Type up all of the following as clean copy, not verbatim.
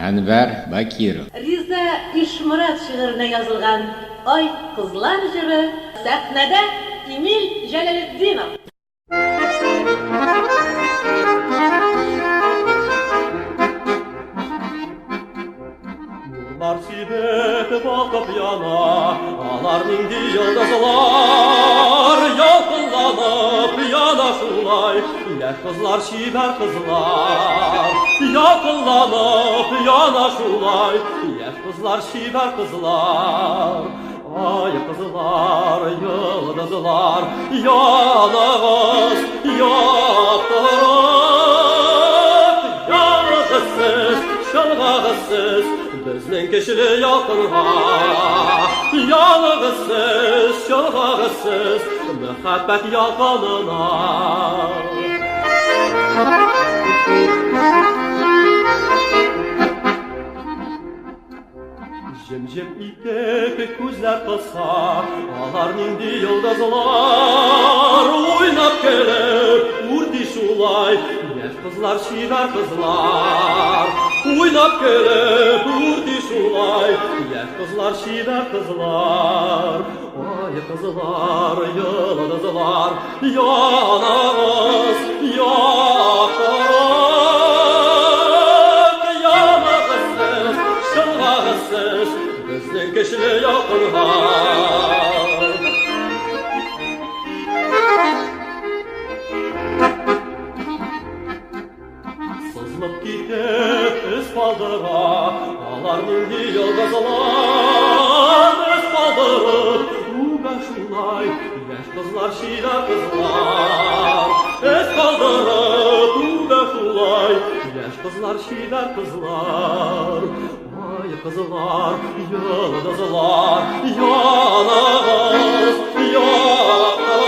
Әнвәр Бакиров. Риза Ишмурат шигыренә язылган «Ай, кызлар» җыры сәхнәдә Эмиль Җәләлетдинов. Нурлар сибеп балкып яна, алар нинди йолдызлар, ялкынланып яна шулай, яшь кызлар, чибәр кызлар. Ялкынланып яна шулай, яшь кызлар, чибәр кызлар. Ай, кызлар, йолдызлар, янагыз, яктырып, янагызсыз, чалгагызсыз, безнең кешеле ялкынга. Янагызсыз, чалгагызсыз, мәхәббәт ялкынына. Җем-җем итеп күзләр кыса, алар нинди йолдызлар, уйнап көлеп үрди шулай, яшь кызлар, чибәр кызлар. Уйнап көлеп үрди шулай, яшь кызлар, чибәр кызлар. Ай, кызлар, йолдызлар, янагыз, яктырып, янагызсыз, чалгагызсыз, безнең кешеле ялкынга. Сызылып китеп эз калдыра, алар нинди йолдызлар, эз калдырып үбә шулай, яшь кызлар, чибәр кызлар. Эз калдырып үбә шулай, яшь кызлар, чибәр кызлар. Ай, кызлар, йолдызлар, янагыз, яктырып,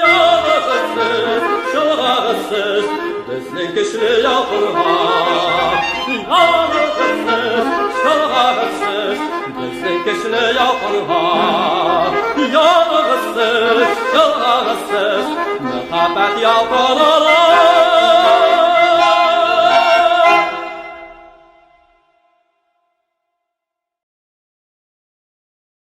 янагызсыз, чалгагызсыз, безнең кешеле ялкынга. Янагызсыз, чалгагызсыз, безнең кешеле ялкынга. Янагызсыз, чалгагызсыз, мәхәббәт ялкынына.